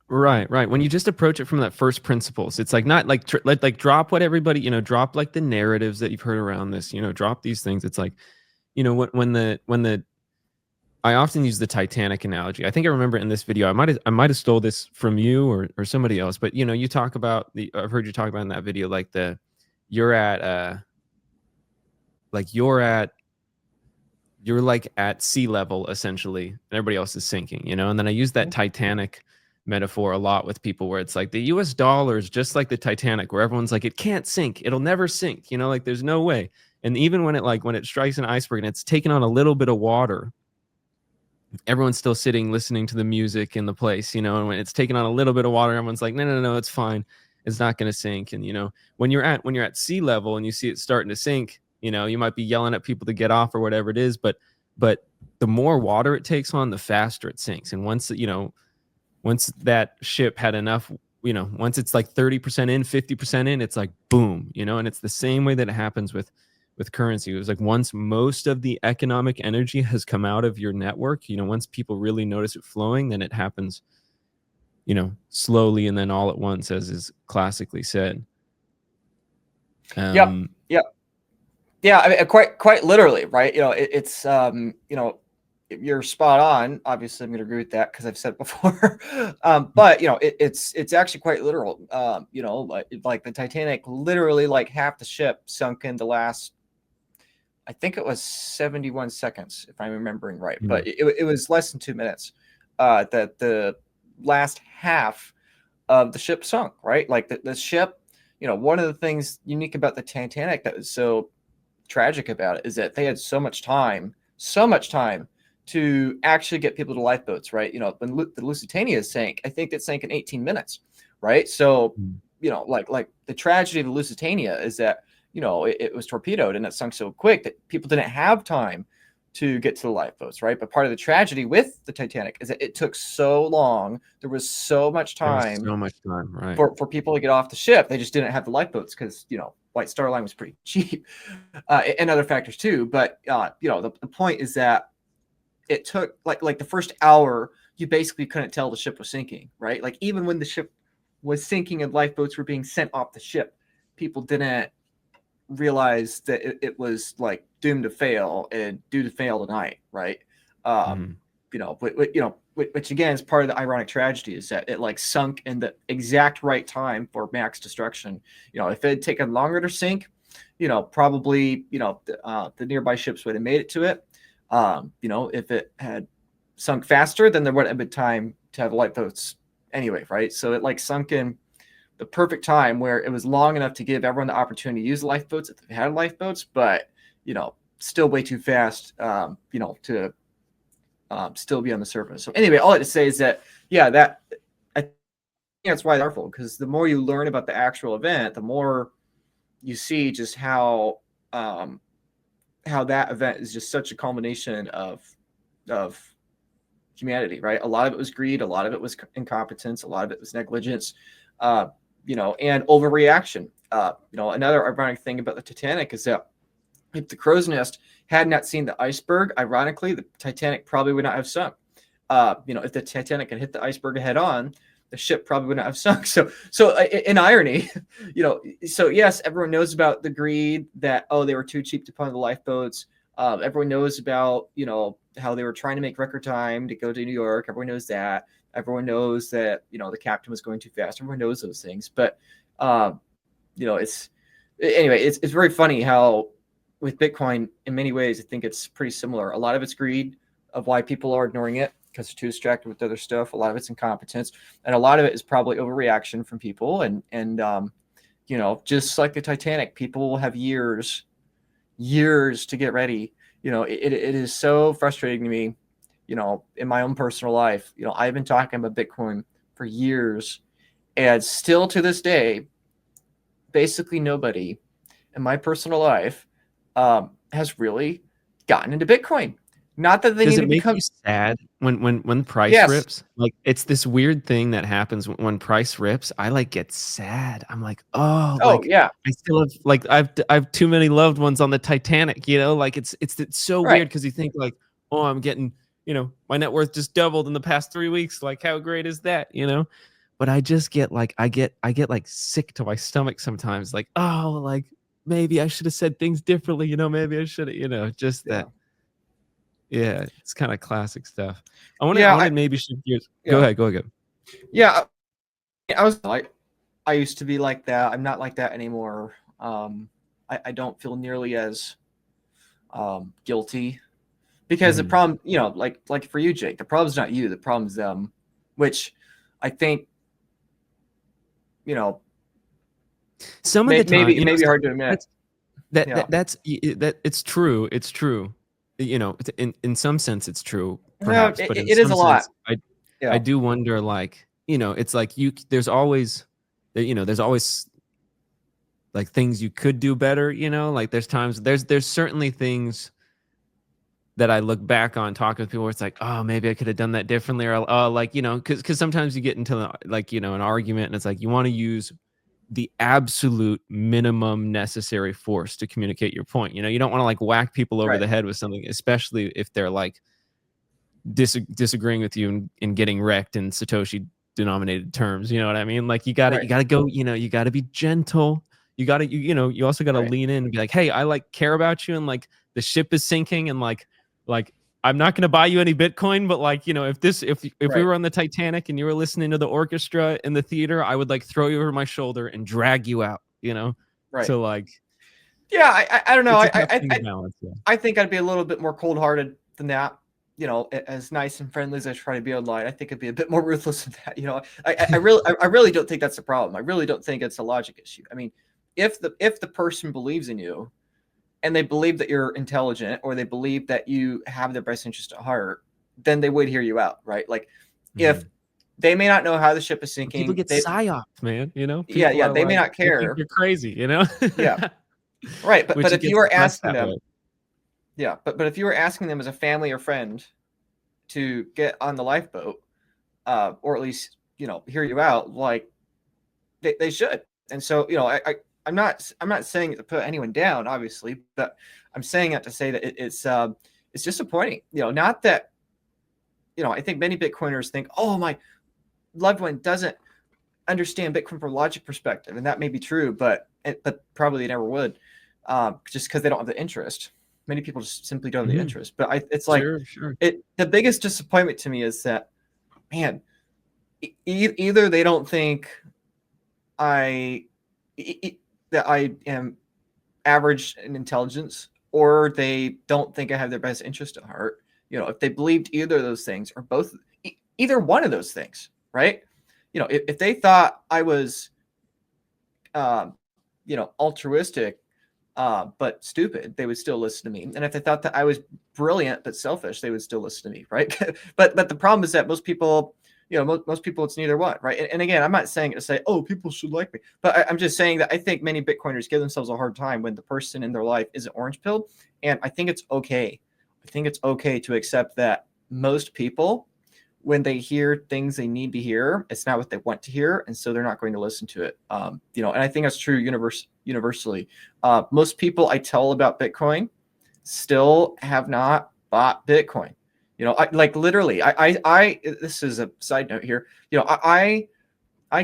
Right, right. When you just approach it from that first principles, it's like not like like drop what everybody, drop like the narratives that you've heard around this, drop these things. It's like, when the I often use the Titanic analogy. I think I remember in this video, I might have stole this from you or somebody else, but you talk about I've heard you talk about in that video like you're at like you're like at sea level essentially, and everybody else is sinking, and then I use that Mhm. Titanic metaphor a lot with people where it's like the US dollar is just like the Titanic, where everyone's like, it can't sink, it'll never sink, like there's no way. And even when it strikes an iceberg and it's taken on a little bit of water, everyone's still sitting listening to the music in the place, and when it's taken on a little bit of water, everyone's like, no, no, no, it's fine, it's not going to sink. And when you're at sea level and you see it starting to sink, you might be yelling at people to get off or whatever it is, but the more water it takes on, the faster it sinks. And once that ship had enough, once it's like 30% in, 50% in, it's like boom, and it's the same way that it happens with currency. It was like once most of the economic energy has come out of your network, once people really notice it flowing, then it happens, slowly and then all at once, as is classically said. Yep. Yep. Yeah. I mean, quite literally, right? It's you're spot on. Obviously, I'm going to agree with that because I've said it before. But it's actually quite literal. Like the Titanic, literally, like half the ship sunk in the last, I think it was 71 seconds, if I'm remembering right. Yeah. But it was less than 2 minutes that the last half of the ship sunk. Right, like the ship. One of the things unique about the Titanic that was so tragic about it is that they had so much time to actually get people to lifeboats, right? When the Lusitania sank, I think it sank in 18 minutes, right? So, like the tragedy of the Lusitania is that, it was torpedoed and it sunk so quick that people didn't have time to get to the lifeboats, right? But part of the tragedy with the Titanic is that it took so long. There was so much There was time so much time, right? for people to get off the ship. They just didn't have the lifeboats because, White Star Line was pretty cheap, and other factors too. But the point is that it took like the first hour, you basically couldn't tell the ship was sinking, right? Like even when the ship was sinking and lifeboats were being sent off the ship, people didn't realize that it was like doomed to fail and due to fail tonight, right? Um, Mhm. which again is part of the ironic tragedy is that it like sunk in the exact right time for max destruction. If it had taken longer to sink, probably the nearby ships would have made it to it. If it had sunk faster, then there wouldn't have been time to have lifeboats anyway, right? So it like sunk in the perfect time where it was long enough to give everyone the opportunity to use lifeboats if they had lifeboats, but still way too fast, to still be on the surface. So anyway, all I have to say is that that I think that's why it's powerful, because the more you learn about the actual event, the more you see just how that event is just such a culmination of humanity, right? A lot of it was greed, a lot of it was incompetence, a lot of it was negligence, and overreaction. Another ironic thing about the Titanic is that if the crow's nest had not seen the iceberg, ironically, the Titanic probably would not have sunk. If the Titanic had hit the iceberg head on, the ship probably would not have sunk. So in irony, so yes, everyone knows about the greed that, they were too cheap to put on the lifeboats. Everyone knows about, how they were trying to make record time to go to New York. Everyone knows that. Everyone knows that, the captain was going too fast. Everyone knows those things. But, it's very funny how with Bitcoin, in many ways, I think it's pretty similar. A lot of it's greed of why people are ignoring it because they're too distracted with other stuff. A lot of it's incompetence, and a lot of it is probably overreaction from people. And just like the Titanic, people will have years to get ready. It is so frustrating to me. In my own personal life, I've been talking about Bitcoin for years, and still to this day, basically nobody in my personal life has really gotten into Bitcoin. Not that they Does need it to make become. you sad when price Yes. rips? Like it's this weird thing that happens when price rips. I like get sad. I'm like, oh, Oh like yeah. I still have like I've too many loved ones on the Titanic. Like it's so Right. weird because you think like, oh, I'm getting, my net worth just doubled in the past 3 weeks. Like how great is that? but I just get like I get like sick to my stomach sometimes. Like, oh, like maybe I should have said things differently. Maybe I should have. Just Yeah. that. Yeah, it's kind of classic stuff. I Yeah. wanted maybe shift gears. Go Yeah. ahead. Go ahead. Yeah. I was like, I used to be like that. I'm not like that anymore. I don't feel nearly as guilty because the Mhm. problem, like for you, Jake, the problem's not you. The problem's them, which I think, Some of the time, maybe hard to admit. that's that Yeah. that that's that it's true. It's true. In some sense, it's true, Well, perhaps, but in it is some a lot. sense, I Yeah. do wonder, like, it's like there's always, there's always like things you could do better. Like there's times there's certainly things that I look back on talking with people where it's like, oh, maybe I could have done that differently, or like, because sometimes you get into like, an argument, and it's like you want to use the absolute minimum necessary force to communicate your point. You don't want to like whack people over Right. the head with something, especially if they're like disagreeing with you and getting wrecked in Satoshi denominated terms. You know what I mean? Like you Right. gotta go, you gotta be gentle. You also gotta Right. lean in and be like, hey, I like care about you, and like the ship is sinking, and like I'm not gonna buy you any Bitcoin, but like, if we Right. were on the Titanic and you were listening to the orchestra in the theater, I would like throw you over my shoulder and drag you out. Right. So like Yeah. I don't know. it's a tough thing to balance. Yeah. I think I'd be a little bit more cold hearted than that. As nice and friendly as I try to be online, I think I'd be a bit more ruthless than that. I really don't think that's the problem. I really don't think it's a logic issue. I mean, if the person believes in you and they believe that you're intelligent or they believe that you have their best interest at heart, then they would hear you out, right? Like if Mhm. they may not know how the ship is People sinking, get psyops, man. People yeah, are they may like, not they think care. you're crazy, Yeah, right. But which it if you gets were expressed asking that them, way. yeah, but if you were asking them as a family or friend to get on the lifeboat, or at least hear you out, like they should. And so I'm not saying it to put anyone down, obviously, but I'm saying that to say that it's disappointing. Not that I think many Bitcoiners think, oh, my loved one doesn't understand Bitcoin from a logic perspective, and that may be true, but probably they never would, just because they don't have the interest. Many people just simply don't have the Mhm. interest. But it's like Sure. the biggest disappointment to me is that, man, either they don't think I that I am average in intelligence, or they don't think I have their best interest at heart. If they believed either of those things, or both, either one of those things, right? If they thought I was, um, altruistic, but stupid, they would still listen to me. And if they thought that I was brilliant but selfish, they would still listen to me, right? but the problem is that most people, most people, it's neither one, right? And again, I'm not saying it to say, oh, people should like me, but I'm just saying that I think many Bitcoiners give themselves a hard time when the person in their life isn't orange pilled, and I think it's okay. I think it's okay to accept that most people, when they hear things they need to hear, it's not what they want to hear, and so they're not going to listen to it. And I think that's true universally. Most people I tell about Bitcoin still have not bought Bitcoin. Like literally, this is a side note here. I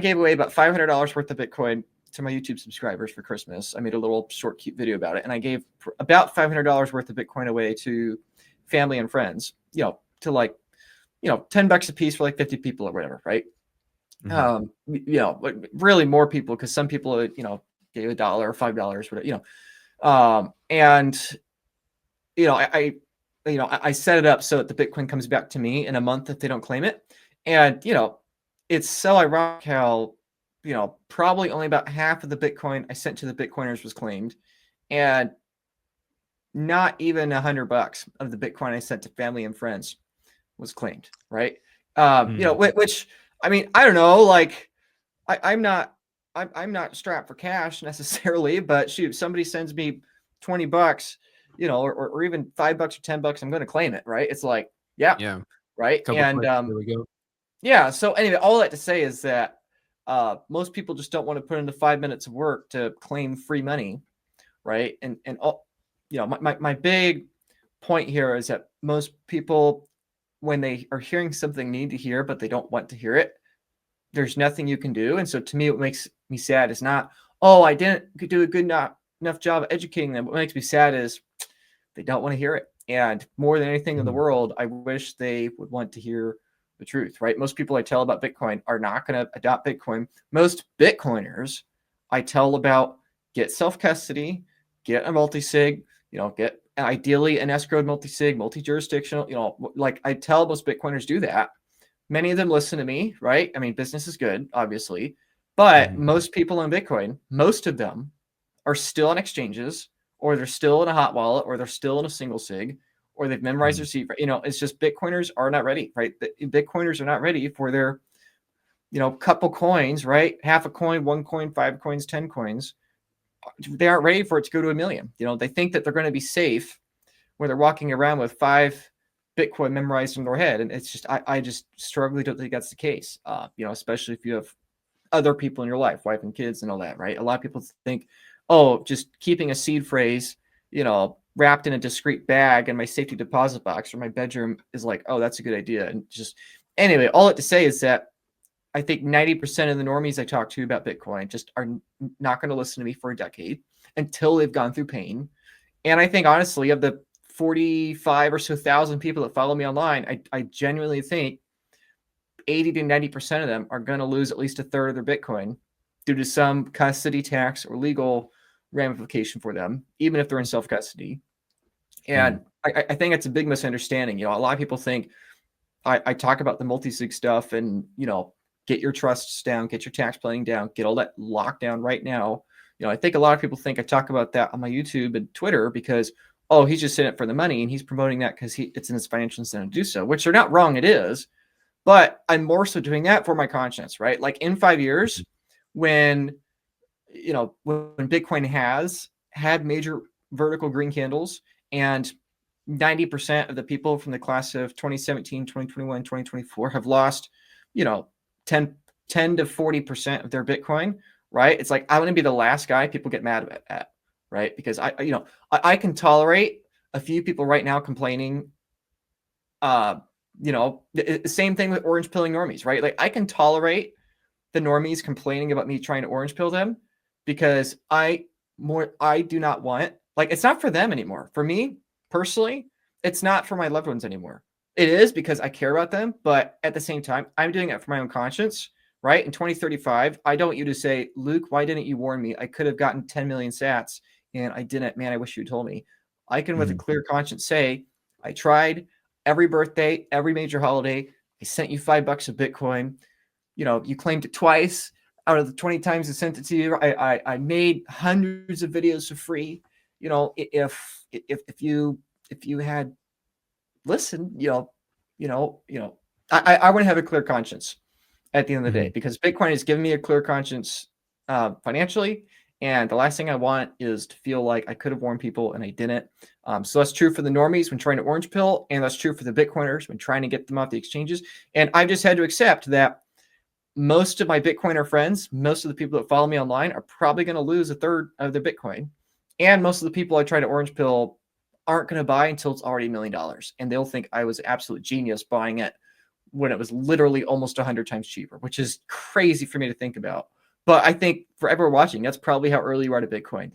gave away about $500 worth of Bitcoin to my YouTube subscribers for Christmas. I made a little short, cute video about it, and I gave about $500 worth of Bitcoin away to family and friends. To like, $10 a piece for like 50 people or whatever, right? Mhm. Really more people, because some people, gave $1 or $5, whatever, and I set it up so that the Bitcoin comes back to me in a month if they don't claim it. And it's so ironic how probably only about half of the Bitcoin I sent to the Bitcoiners was claimed, and not even $100 of the Bitcoin I sent to family and friends was claimed, right? Mm. Which, I mean, I don't know, like I'm not strapped for cash necessarily, but shoot, somebody sends me $20, or even $5 or $10, I'm going to claim it, right? It's like, yeah, Yeah. right. Couple And clicks. There we go. yeah. So anyway, all that to say is that most people just don't want to put into 5 minutes of work to claim free money, right? And all, my big point here is that most people, when they are hearing something they need to hear, but they don't want to hear it, there's nothing you can do. And so to me, what makes me sad is not, oh, I didn't do a good enough job of educating them. What makes me sad is they don't want to hear it. And more than anything in the world, I wish they would want to hear the truth, right? Most people I tell about Bitcoin are not going to adopt Bitcoin. Most Bitcoiners I tell about, get self-custody, get a multi-sig, get ideally an escrowed multi-sig, multi-jurisdictional, like I tell most Bitcoiners do that. Many of them listen to me, right? I mean, business is good, obviously, but most people on Bitcoin, most of them are still on exchanges, or they're still in a hot wallet, or they're still in a single sig, or they've memorized their seed. It's just Bitcoiners are not ready, right? The Bitcoiners are not ready for their, couple coins, right? Half a coin, 1 coin, 5 coins, 10 coins. They aren't ready for it to go to 1 million. They think that they're going to be safe when they're walking around with 5 Bitcoin memorized in their head. And it's just, I just strongly don't think that's the case. Especially if you have other people in your life, wife and kids and all that, right? A lot of people think, oh, just keeping a seed phrase, wrapped in a discreet bag in my safety deposit box or my bedroom is like, oh, that's a good idea. And just, anyway, all it to say is that I think 90% of the normies I talk to about Bitcoin just are not going to listen to me for a decade until they've gone through pain. And I think, honestly, of the 45 or so thousand people that follow me online, I genuinely think 80 to 90% of them are going to lose at least a third of their Bitcoin due to some custody, tax, or legal ramification for them, even if they're in self-custody. And I think it's a big misunderstanding. A lot of people think I talk about the multi-sig stuff and, get your trusts down, get your tax planning down, get all that locked down right now. I think a lot of people think I talk about that on my YouTube and Twitter because, oh, he's just in it for the money and he's promoting that because it's in his financial incentive to do so, which they're not wrong. It is. But I'm more so doing that for my conscience, right? Like in 5 years, when Bitcoin has had major vertical green candles and 90% of the people from the class of 2017, 2021, 2024 have lost, 10 to 40% of their Bitcoin, right? It's like, I want to be the last guy people get mad at, right? Because I can tolerate a few people right now complaining, the same thing with orange pilling normies, right? Like I can tolerate the normies complaining about me trying to orange pill them because I do not want, like, it's not for them anymore. For me personally, it's not for my loved ones anymore. It is because I care about them, but at the same time, I'm doing it for my own conscience, right? In 2035, I don't want you to say, Luke, why didn't you warn me? I could have gotten 10 million sats and I didn't. Man, I wish you told me. I can, with a clear conscience, say, I tried every birthday, every major holiday. I sent you $5 of Bitcoin. You claimed it twice out of the 20 times I sent it to you. I made hundreds of videos for free. If you had listened, I want to have a clear conscience at the end of the day because Bitcoin has given me a clear conscience financially. And the last thing I want is to feel like I could have warned people and I didn't. So that's true for the normies when trying to orange pill. And that's true for the Bitcoiners when trying to get them off the exchanges. And I've just had to accept that most of my Bitcoiner friends, most of the people that follow me online are probably going to lose a third of their Bitcoin. And most of the people I try to orange pill aren't going to buy until it's already $1 million. And they'll think I was an absolute genius buying it when it was literally almost 100 times cheaper, which is crazy for me to think about. But I think for everyone watching, that's probably how early you are to Bitcoin.